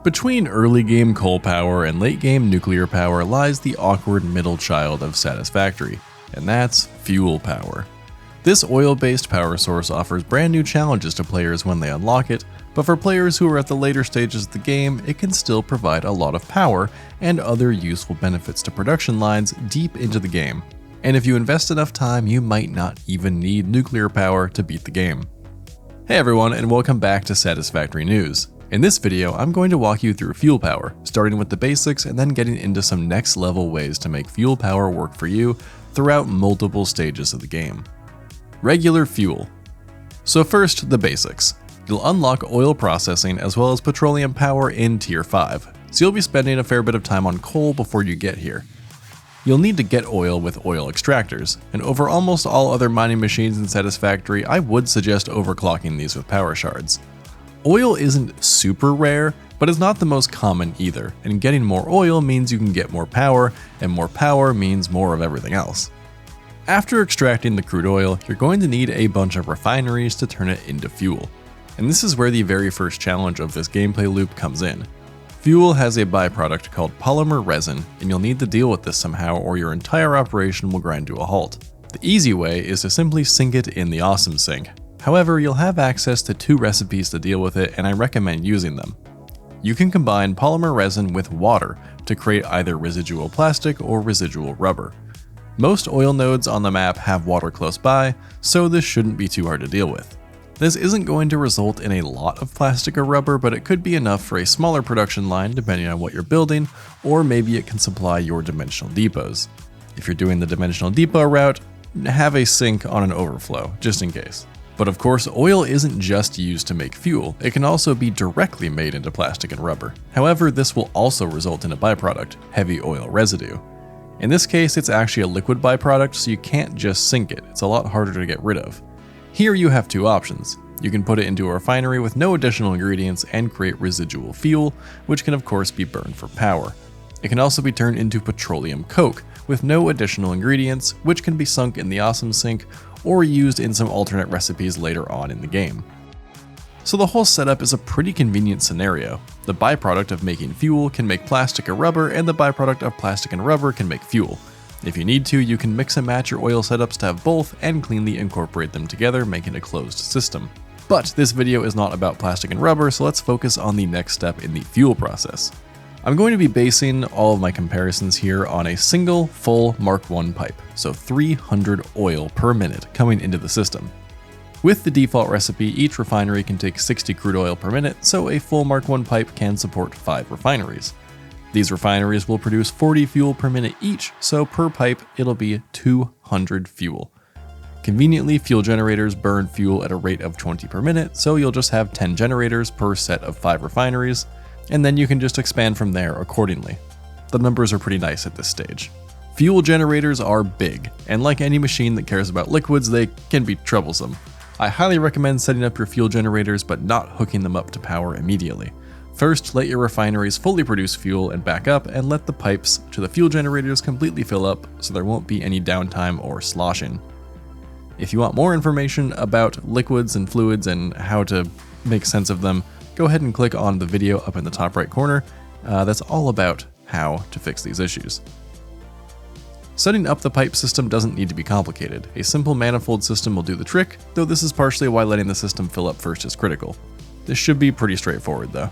Between early game coal power and late game nuclear power lies the awkward middle child of Satisfactory, and that's fuel power. This oil-based power source offers brand new challenges to players when they unlock it, but for players who are at the later stages of the game, it can still provide a lot of power and other useful benefits to production lines deep into the game. And if you invest enough time, you might not even need nuclear power to beat the game. Hey everyone, and welcome back to Satisfactory News. In this video, I'm going to walk you through fuel power, starting with the basics and then getting into some next level ways to make fuel power work for you throughout multiple stages of the game. Regular fuel. So first, the basics. You'll unlock oil processing as well as petroleum power in Tier 5, so you'll be spending a fair bit of time on coal before you get here. You'll need to get oil with oil extractors, and over almost all other mining machines in Satisfactory, I would suggest overclocking these with power shards. Oil isn't super rare, but it's not the most common either, and getting more oil means you can get more power, and more power means more of everything else. After extracting the crude oil, you're going to need a bunch of refineries to turn it into fuel. And this is where the very first challenge of this gameplay loop comes in. Fuel has a byproduct called polymer resin, and you'll need to deal with this somehow or your entire operation will grind to a halt. The easy way is to simply sink it in the awesome sink. However, you'll have access to 2 recipes to deal with it, and I recommend using them. You can combine polymer resin with water to create either residual plastic or residual rubber. Most oil nodes on the map have water close by, so this shouldn't be too hard to deal with. This isn't going to result in a lot of plastic or rubber, but it could be enough for a smaller production line depending on what you're building, or maybe it can supply your dimensional depots. If you're doing the dimensional depot route, have a sink on an overflow, just in case. But of course, oil isn't just used to make fuel, it can also be directly made into plastic and rubber. However, this will also result in a byproduct, heavy oil residue. In this case, it's actually a liquid byproduct, so you can't just sink it, it's a lot harder to get rid of. Here you have 2 options. You can put it into a refinery with no additional ingredients and create residual fuel, which can of course be burned for power. It can also be turned into petroleum coke, with no additional ingredients, which can be sunk in the awesome sink or used in some alternate recipes later on in the game. So the whole setup is a pretty convenient scenario. The byproduct of making fuel can make plastic or rubber, and the byproduct of plastic and rubber can make fuel. If you need to, you can mix and match your oil setups to have both and cleanly incorporate them together, making a closed system. But this video is not about plastic and rubber, so let's focus on the next step in the fuel process. I'm going to be basing all of my comparisons here on a single full Mark I pipe, so 300 oil per minute coming into the system. With the default recipe, each refinery can take 60 crude oil per minute, so a full Mark I pipe can support 5 refineries. These refineries will produce 40 fuel per minute each, so per pipe it'll be 200 fuel. Conveniently, fuel generators burn fuel at a rate of 20 per minute, so you'll just have 10 generators per set of 5 refineries, and then you can just expand from there accordingly. The numbers are pretty nice at this stage. Fuel generators are big, and like any machine that cares about liquids, they can be troublesome. I highly recommend setting up your fuel generators but not hooking them up to power immediately. First, let your refineries fully produce fuel and back up, and let the pipes to the fuel generators completely fill up so there won't be any downtime or sloshing. If you want more information about liquids and fluids and how to make sense of them, go ahead and click on the video up in the top right corner. That's all about how to fix these issues. Setting up the pipe system doesn't need to be complicated. A simple manifold system will do the trick, though this is partially why letting the system fill up first is critical. This should be pretty straightforward though.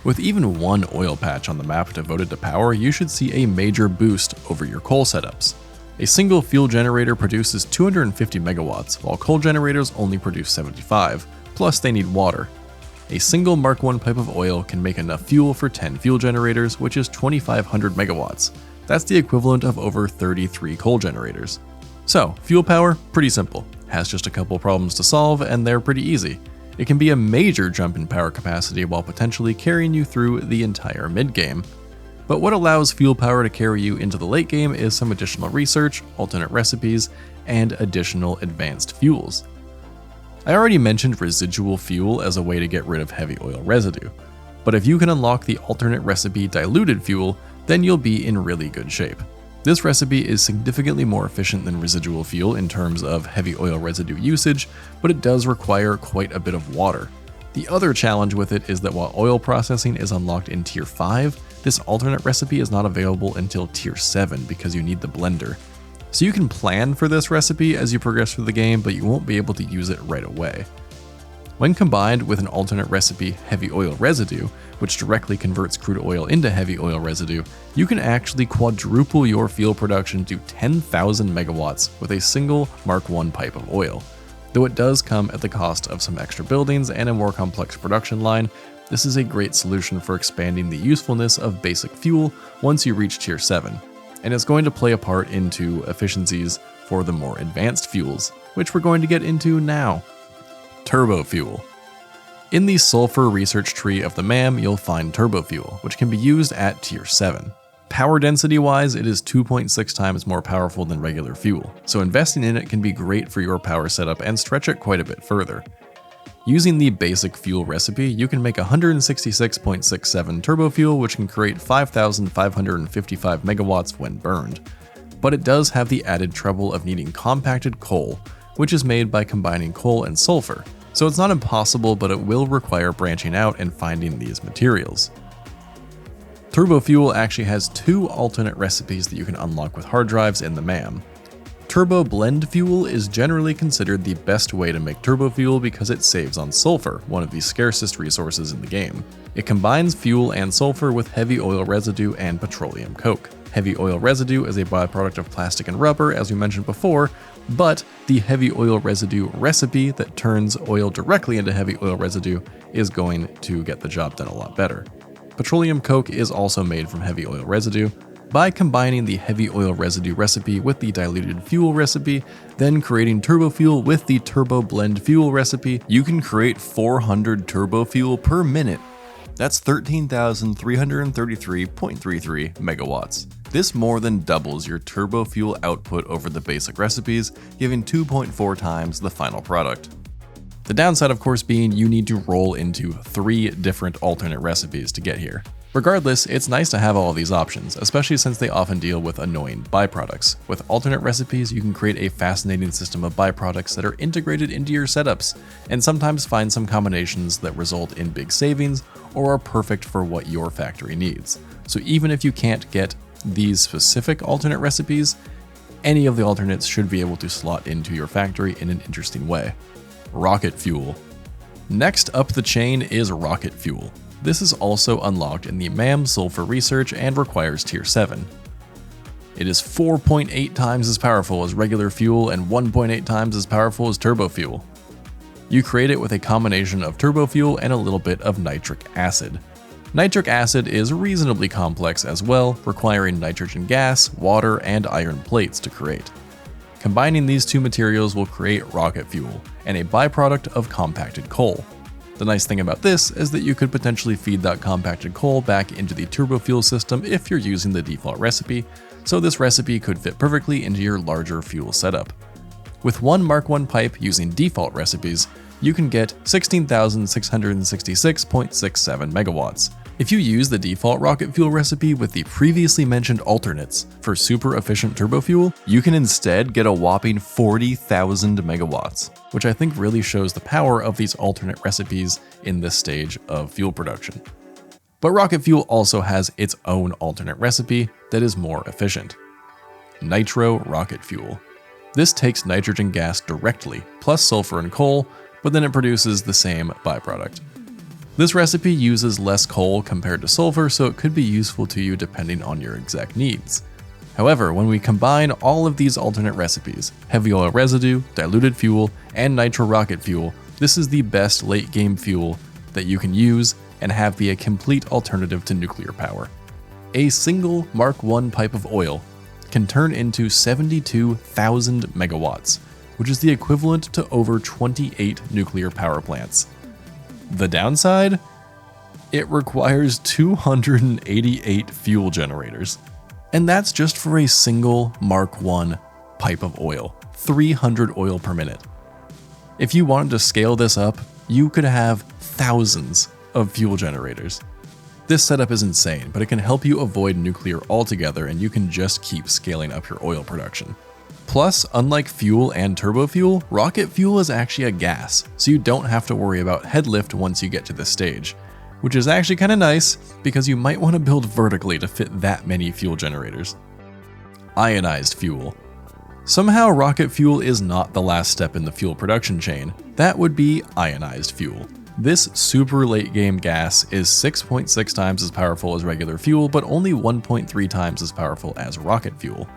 With even 1 oil patch on the map devoted to power, you should see a major boost over your coal setups. A single fuel generator produces 250 megawatts, while coal generators only produce 75, plus they need water. A single Mark I pipe of oil can make enough fuel for 10 fuel generators, which is 2,500 megawatts. That's the equivalent of over 33 coal generators. So, fuel power, pretty simple. Has just a couple problems to solve, and they're pretty easy. It can be a major jump in power capacity while potentially carrying you through the entire mid-game. But what allows fuel power to carry you into the late game is some additional research, alternate recipes, and additional advanced fuels. I already mentioned residual fuel as a way to get rid of heavy oil residue, but if you can unlock the alternate recipe diluted fuel, then you'll be in really good shape. This recipe is significantly more efficient than residual fuel in terms of heavy oil residue usage, but it does require quite a bit of water. The other challenge with it is that while oil processing is unlocked in Tier 5, this alternate recipe is not available until Tier 7 because you need the blender. So you can plan for this recipe as you progress through the game, but you won't be able to use it right away. When combined with an alternate recipe, heavy oil residue, which directly converts crude oil into heavy oil residue, you can actually quadruple your fuel production to 10,000 megawatts with a single Mark I pipe of oil. Though it does come at the cost of some extra buildings and a more complex production line, this is a great solution for expanding the usefulness of basic fuel once you reach Tier 7, and it's going to play a part into efficiencies for the more advanced fuels, which we're going to get into now. Turbofuel. In the sulfur research tree of the MAM, you'll find Turbofuel, which can be used at Tier 7. Power density wise, it is 2.6 times more powerful than regular fuel, so investing in it can be great for your power setup and stretch it quite a bit further. Using the basic fuel recipe, you can make 166.67 turbofuel, which can create 5,555 megawatts when burned. But it does have the added trouble of needing compacted coal, which is made by combining coal and sulfur. So it's not impossible, but it will require branching out and finding these materials. Turbofuel actually has 2 alternate recipes that you can unlock with hard drives in the MAM. Turbo Blend Fuel is generally considered the best way to make turbofuel because it saves on sulfur, one of the scarcest resources in the game. It combines fuel and sulfur with heavy oil residue and petroleum coke. Heavy oil residue is a byproduct of plastic and rubber, as we mentioned before, but the heavy oil residue recipe that turns oil directly into heavy oil residue is going to get the job done a lot better. Petroleum coke is also made from heavy oil residue. By combining the heavy oil residue recipe with the diluted fuel recipe, then creating turbofuel with the turbo blend fuel recipe, you can create 400 turbofuel per minute. That's 13,333.33 megawatts. This more than doubles your turbofuel output over the basic recipes, giving 2.4 times the final product. The downside, of course, being you need to roll into 3 different alternate recipes to get here. Regardless, it's nice to have all of these options, especially since they often deal with annoying byproducts. With alternate recipes, you can create a fascinating system of byproducts that are integrated into your setups, and sometimes find some combinations that result in big savings or are perfect for what your factory needs. So even if you can't get these specific alternate recipes, any of the alternates should be able to slot into your factory in an interesting way. Rocket fuel. Next up the chain is rocket fuel. This is also unlocked in the MAM sulfur research and requires Tier 7. It is 4.8 times as powerful as regular fuel and 1.8 times as powerful as turbofuel. You create it with a combination of turbofuel and a little bit of nitric acid. Nitric acid is reasonably complex as well, requiring nitrogen gas, water, and iron plates to create. Combining these 2 materials will create rocket fuel, and a byproduct of compacted coal. The nice thing about this is that you could potentially feed that compacted coal back into the turbofuel system if you're using the default recipe, so this recipe could fit perfectly into your larger fuel setup. With 1 Mark I pipe using default recipes, you can get 16,666.67 megawatts. If you use the default rocket fuel recipe with the previously mentioned alternates for super efficient turbofuel, you can instead get a whopping 40,000 megawatts, which I think really shows the power of these alternate recipes in this stage of fuel production. But rocket fuel also has its own alternate recipe that is more efficient. Nitro rocket fuel. This takes nitrogen gas directly, plus sulfur and coal, but then it produces the same byproduct. This recipe uses less coal compared to sulfur, so it could be useful to you depending on your exact needs. However, when we combine all of these alternate recipes, heavy oil residue, diluted fuel, and nitro rocket fuel, this is the best late game fuel that you can use and have be a complete alternative to nuclear power. A single Mark I pipe of oil can turn into 72,000 megawatts, which is the equivalent to over 28 nuclear power plants. The downside? It requires 288 fuel generators. And that's just for a single Mark I pipe of oil, 300 oil per minute. If you wanted to scale this up, you could have thousands of fuel generators. This setup is insane, but it can help you avoid nuclear altogether, and you can just keep scaling up your oil production. Plus, unlike fuel and turbofuel, rocket fuel is actually a gas, so you don't have to worry about head lift once you get to this stage, which is actually kind of nice because you might want to build vertically to fit that many fuel generators. Ionized fuel. Somehow rocket fuel is not the last step in the fuel production chain. That would be ionized fuel. This super late game gas is 6.6 times as powerful as regular fuel, but only 1.3 times as powerful as rocket fuel.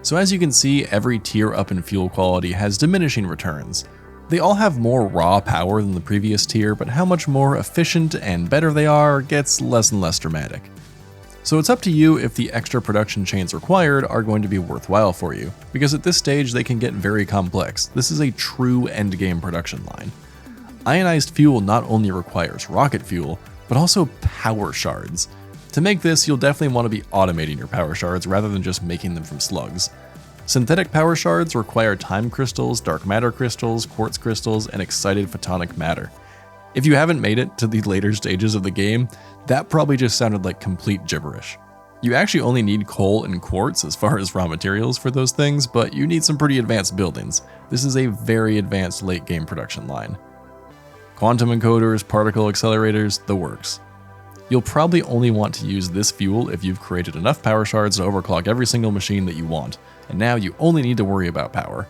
So as you can see, every tier up in fuel quality has diminishing returns. They all have more raw power than the previous tier, but how much more efficient and better they are gets less and less dramatic. So it's up to you if the extra production chains required are going to be worthwhile for you, because at this stage they can get very complex. This is a true endgame production line. Ionized fuel not only requires rocket fuel, but also power shards. To make this, you'll definitely want to be automating your power shards rather than just making them from slugs. Synthetic power shards require time crystals, dark matter crystals, quartz crystals, and excited photonic matter. If you haven't made it to the later stages of the game, that probably just sounded like complete gibberish. You actually only need coal and quartz as far as raw materials for those things, but you need some pretty advanced buildings. This is a very advanced late game production line. Quantum encoders, particle accelerators, the works. You'll probably only want to use this fuel if you've created enough power shards to overclock every single machine that you want, and now you only need to worry about power.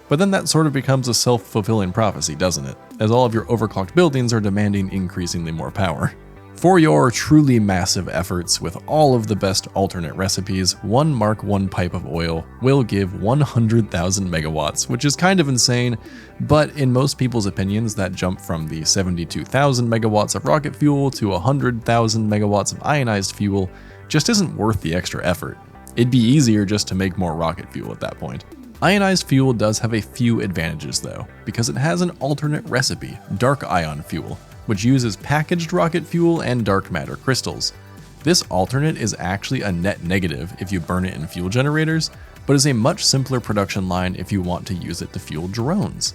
But then that sort of becomes a self-fulfilling prophecy, doesn't it? As all of your overclocked buildings are demanding increasingly more power. For your truly massive efforts with all of the best alternate recipes, one Mark I pipe of oil will give 100,000 megawatts, which is kind of insane, but in most people's opinions that jump from the 72,000 megawatts of rocket fuel to 100,000 megawatts of ionized fuel just isn't worth the extra effort. It'd be easier just to make more rocket fuel at that point. Ionized fuel does have a few advantages though, because it has an alternate recipe, dark ion fuel, which uses packaged rocket fuel and dark matter crystals. This alternate is actually a net negative if you burn it in fuel generators, but is a much simpler production line if you want to use it to fuel drones.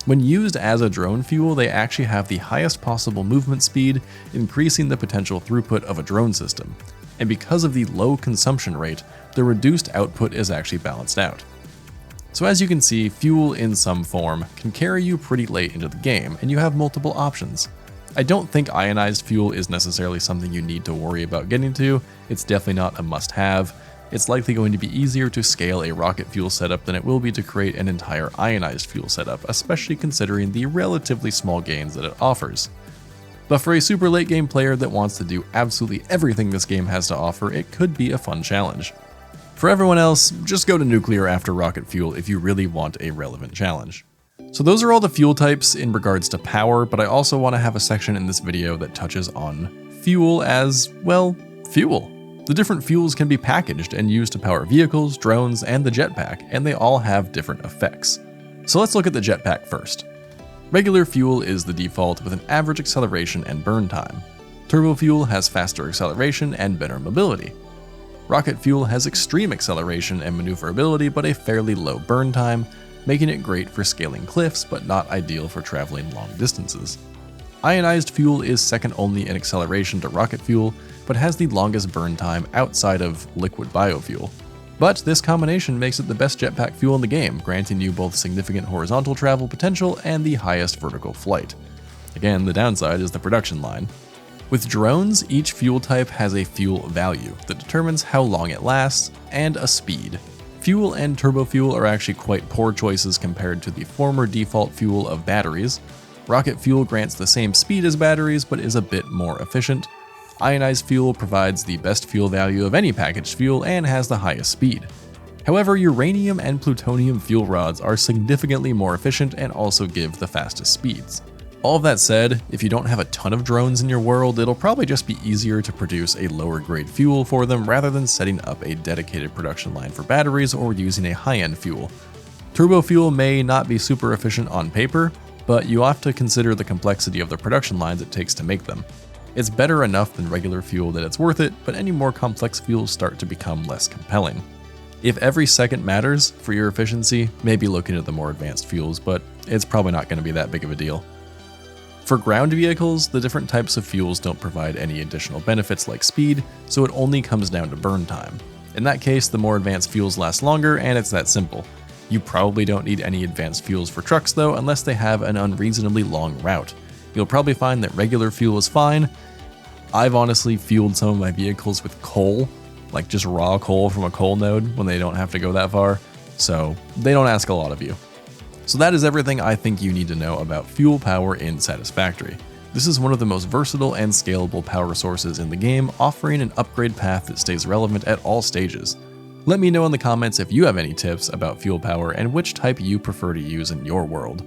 When used as a drone fuel, they actually have the highest possible movement speed, increasing the potential throughput of a drone system. And because of the low consumption rate, the reduced output is actually balanced out. So as you can see, fuel in some form can carry you pretty late into the game, and you have multiple options. I don't think ionized fuel is necessarily something you need to worry about getting to. It's definitely not a must-have. It's likely going to be easier to scale a rocket fuel setup than it will be to create an entire ionized fuel setup, especially considering the relatively small gains that it offers. But for a super late game player that wants to do absolutely everything this game has to offer, it could be a fun challenge. For everyone else, just go to nuclear after rocket fuel if you really want a relevant challenge. So those are all the fuel types in regards to power, but I also want to have a section in this video that touches on fuel as, well, fuel. The different fuels can be packaged and used to power vehicles, drones, and the jetpack, and they all have different effects. So let's look at the jetpack first. Regular fuel is the default with an average acceleration and burn time. Turbofuel has faster acceleration and better mobility. Rocket fuel has extreme acceleration and maneuverability, but a fairly low burn time, making it great for scaling cliffs, but not ideal for traveling long distances. Ionized fuel is second only in acceleration to rocket fuel, but has the longest burn time outside of liquid biofuel. But this combination makes it the best jetpack fuel in the game, granting you both significant horizontal travel potential and the highest vertical flight. Again, the downside is the production line. With drones, each fuel type has a fuel value that determines how long it lasts, and a speed. Fuel and turbofuel are actually quite poor choices compared to the former default fuel of batteries. Rocket fuel grants the same speed as batteries, but is a bit more efficient. Ionized fuel provides the best fuel value of any packaged fuel and has the highest speed. However, uranium and plutonium fuel rods are significantly more efficient and also give the fastest speeds. All of that said, if you don't have a ton of drones in your world, it'll probably just be easier to produce a lower grade fuel for them rather than setting up a dedicated production line for batteries or using a high-end fuel. Turbofuel may not be super efficient on paper, but you have to consider the complexity of the production lines it takes to make them. It's better enough than regular fuel that it's worth it, but any more complex fuels start to become less compelling. If every second matters for your efficiency, maybe look into the more advanced fuels, but it's probably not going to be that big of a deal. For ground vehicles, the different types of fuels don't provide any additional benefits like speed, so it only comes down to burn time. In that case, the more advanced fuels last longer, and it's that simple. You probably don't need any advanced fuels for trucks though, unless they have an unreasonably long route. You'll probably find that regular fuel is fine. I've honestly fueled some of my vehicles with coal, like just raw coal from a coal node when they don't have to go that far, so they don't ask a lot of you. So that is everything I think you need to know about fuel power in Satisfactory. This is one of the most versatile and scalable power sources in the game, offering an upgrade path that stays relevant at all stages. Let me know in the comments if you have any tips about fuel power and which type you prefer to use in your world.